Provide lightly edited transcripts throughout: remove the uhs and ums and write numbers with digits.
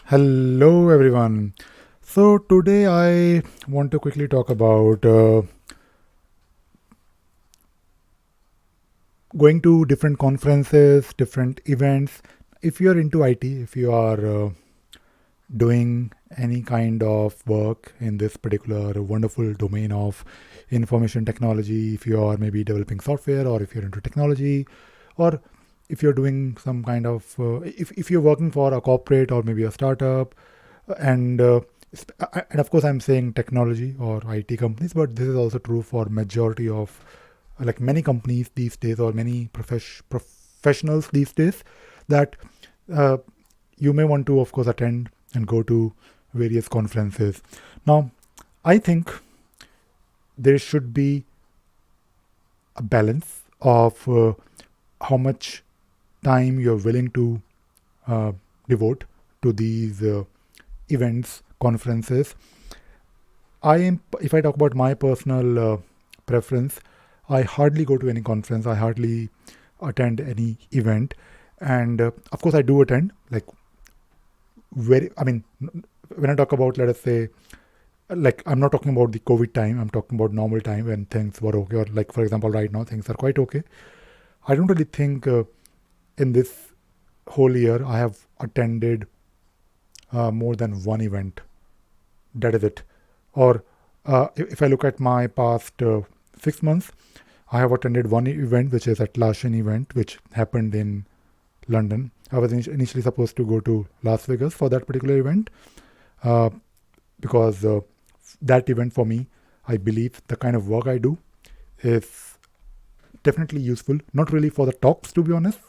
Hello, everyone. So, today I want to quickly talk about going to different conferences, different events. If you're into IT, if you are doing any kind of work in this particular wonderful domain of information technology, if you are maybe developing software, or if you're into technology, or if you're doing some kind of, if you're working for a corporate or maybe a startup, and and of course I'm saying technology or IT companies, but this is also true for majority of like many companies these days, or many professionals these days, that uh, you may want to of course attend and go to various conferences. Now I think there should be a balance of how much time you're willing to uh, devote to these events, conferences. If I talk about my personal preference, I hardly go to any conference. I hardly attend any event, and of course, I do attend. Like very, I mean, when I talk about, let us say, like I'm not talking about the COVID time. I'm talking about normal time when things were okay, or like for example, right now things are quite okay. I don't really think in this whole year I have attended more than one event. That is it. Or if I look at my past 6 months, I have attended one event, which is Atlassian event, which happened in London. I was initially supposed to go to Las Vegas for that particular event, uh, because that event for me, I believe the kind of work I do is definitely useful. Not really for the talks, to be honest.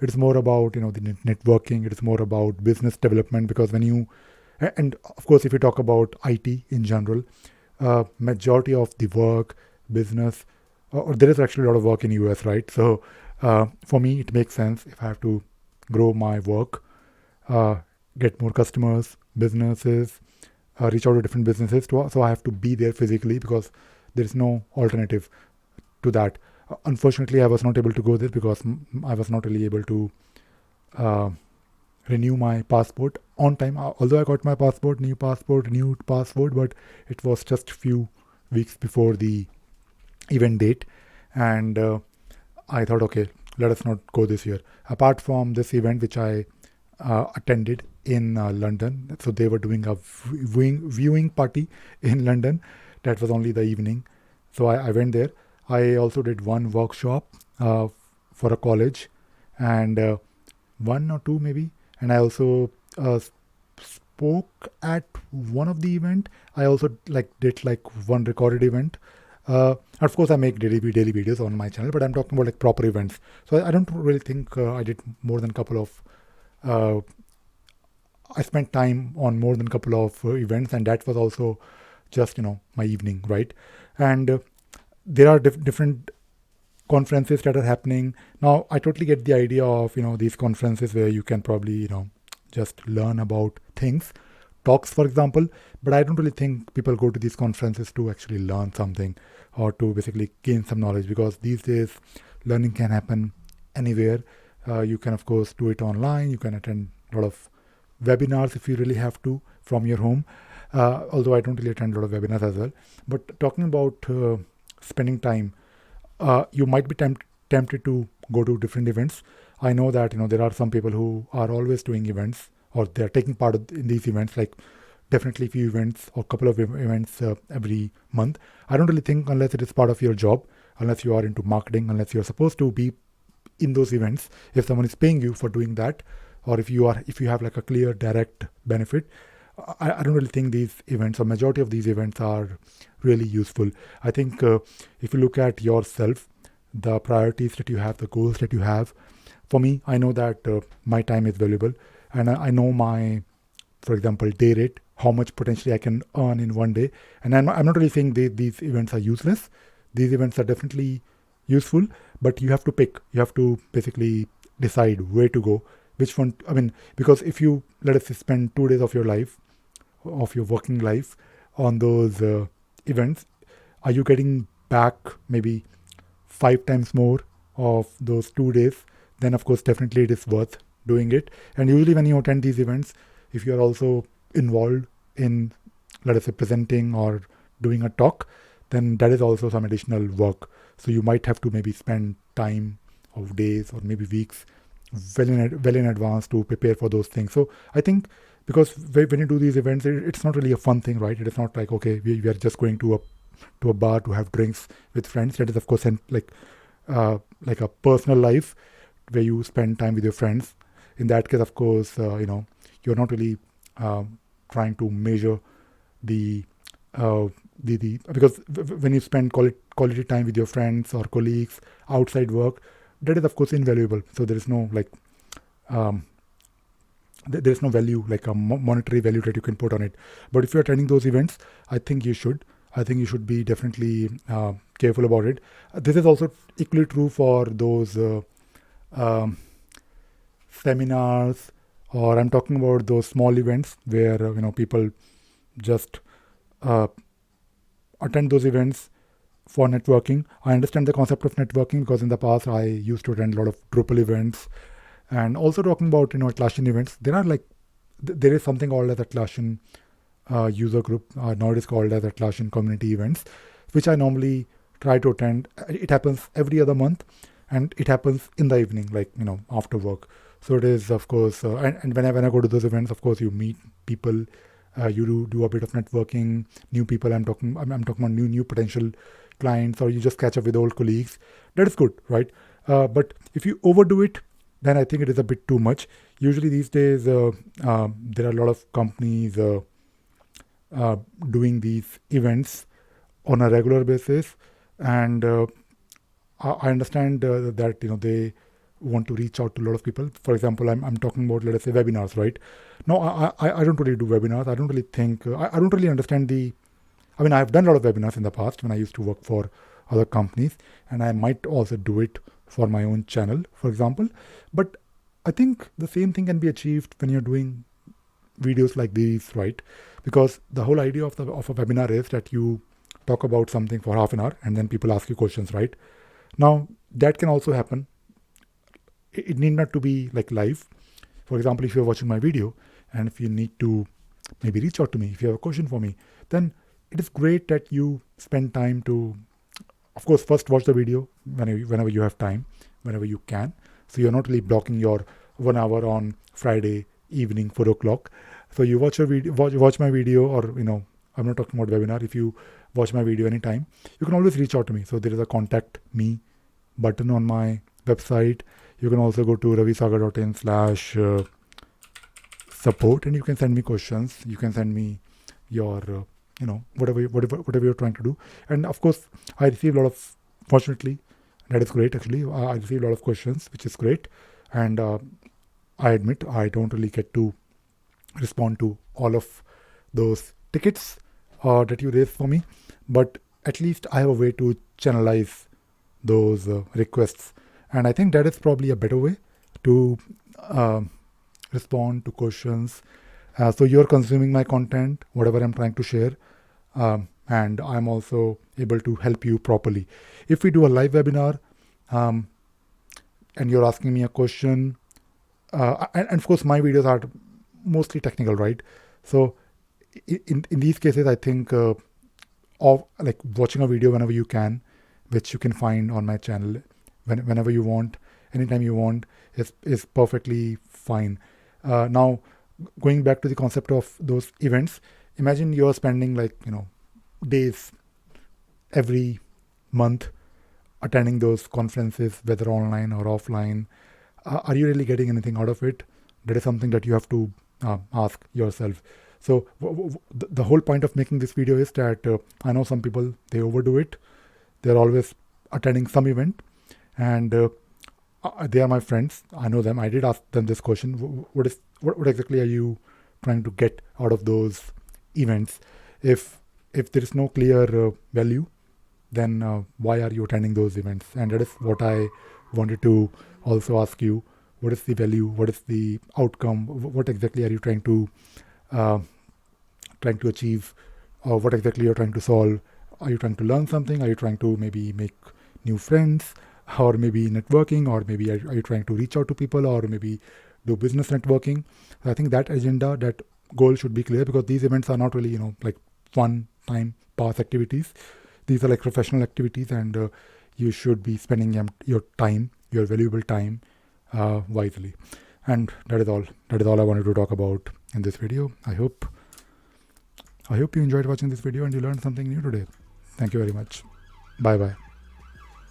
It's more about the networking. It's more about business development, because when you and of course if you talk about IT in general, majority of the work, business, or there is actually a lot of work in US, right? So for me, it makes sense if I have to grow my work, uh, get more customers, businesses, reach out to different businesses. So I have to be there physically, because there is no alternative to that. Unfortunately, I was not able to go there because I was not really able to uh, renew my passport on time. Although I got my passport, renewed passport, but it was just few weeks before the event date, and I thought, okay, let us not go this year. Apart from this event, which I attended in London, so they were doing a viewing party in London. That was only the evening, so I went there. I also did one workshop for a college, and one or two maybe, and I also spoke at one of the event. I also like did like one recorded event. Of course, I make daily videos on my channel, but I'm talking about like proper events. So I don't really think I did more than a couple of. Uh, I spent time on more than a couple of events, and that was also just my evening, right? And there are different conferences that are happening now. I totally get the idea of these conferences where you can probably just learn about things, talks for example, but I don't really think people go to these conferences to actually learn something, or to basically gain some knowledge, because these days learning can happen anywhere. You can of course do it online. You can attend a lot of webinars if you really have to from your home, although I don't really attend a lot of webinars as well. But talking about spending time, you might be tempted to go to different events. I know that there are some people who are always doing events, or they are taking part in these events, like definitely few events or couple of events every month. I don't really think, unless it is part of your job, unless you are into marketing, unless you're supposed to be in those events, if someone is paying you for doing that, or if you have like a clear direct benefit, I don't really think these events, or majority of these events, are really useful. I think if you look at yourself, the priorities that you have, the goals that you have. For me, I know that my time is valuable, and I know my, for example, day rate, how much potentially I can earn in one day. And I'm not really saying these events are useless. These events are definitely useful, but you have to pick. You have to basically decide where to go, which one. I mean, because if you, let us say, spend 2 days of your life, of your working life, on those events, are you getting back maybe 5 times more of those 2 days? Then of course definitely it is worth doing it. And usually when you attend these events, if you're also involved in, let us say, presenting or doing a talk, then that is also some additional work. So you might have to maybe spend time of days or maybe weeks well in advance to prepare for those things. So I think, because when you do these events, it's not really a fun thing, right? It is not like, okay, we are just going to a bar to have drinks with friends. That is, of course, like a personal life where you spend time with your friends. In that case, of course, you're not really trying to measure the because when you spend quality time with your friends or colleagues outside work, that is of course invaluable. So there is no um, there is no value, like a monetary value that you can put on it. But if you're attending those events, I think you should. I think you should be definitely careful about it. This is also equally true for those um, seminars, or I'm talking about those small events where people just uh, attend those events for networking. I understand the concept of networking because in the past I used to attend a lot of Drupal events, and also talking about Atlassian events. There are there is something called as Atlassian user group. Now it is called as Atlassian community events, which I normally try to attend. It happens every other month, and it happens in the evening, like after work. So it is, of course, and when I go to those events, of course, you meet people. You do a bit of networking, new people. I'm talking about new potential clients, or you just catch up with old colleagues. That is good, right? But if you overdo it, then I think it is a bit too much. Usually these days, there are a lot of companies doing these events on a regular basis, and I understand that they want to reach out to a lot of people. For example, I'm talking about, let us say, webinars, right? No, I don't really do webinars. I don't really think I don't really understand the. I mean, I've done a lot of webinars in the past when I used to work for other companies, and I might also do it for my own channel, for example. But I think the same thing can be achieved when you're doing videos like these, right? Because the whole idea of a webinar is that you talk about something for half an hour and then people ask you questions, right? Now that can also happen. It need not to be like live. For example, if you're watching my video and if you need to maybe reach out to me, if you have a question for me, then it is great that you spend time to, of course, first watch the video whenever you have time, whenever you can. So you're not really blocking your 1 hour on Friday evening, 4 o'clock. So you watch your video, watch my video, or I'm not talking about webinar. If you watch my video anytime, you can always reach out to me. So there is a contact me button on my website. You can also go to ravisagar.in/support, and you can send me questions. You can send me your whatever you're trying to do. And of course, I receive a lot of, fortunately, that is great actually. I receive a lot of questions, which is great. And I admit I don't really get to respond to all of those tickets that you raise for me, but at least I have a way to channelize those requests. And I think that is probably a better way to respond to questions. So you're consuming my content, whatever I'm trying to share, and I'm also able to help you properly. If we do a live webinar and you're asking me a question, and of course my videos are mostly technical, right? So in these cases, I think of like watching a video whenever you can, which you can find on my channel whenever you want, anytime you want, is perfectly fine. Now, going back to the concept of those events, imagine you're spending days every month attending those conferences, whether online or offline. Are you really getting anything out of it? That is something that you have to ask yourself. So the whole point of making this video is that I know some people, they overdo it. They're always attending some event, and they are my friends. I know them. I did ask them this question: what exactly are you trying to get out of those events? If there is no clear value, then why are you attending those events? And that is what I wanted to also ask you. What is the value? What is the outcome? What exactly are you trying to achieve? What exactly you're trying to solve? Are you trying to learn something? Are you trying to maybe make new friends, or maybe networking, or maybe are you trying to reach out to people, or maybe do business networking. So I think that agenda, that goal should be clear, because these events are not really, like one time pass activities. These are like professional activities, and you should be spending your time, your valuable time, wisely. And that is all. That is all I wanted to talk about in this video. I hope you enjoyed watching this video and you learned something new today. Thank you very much. Bye bye.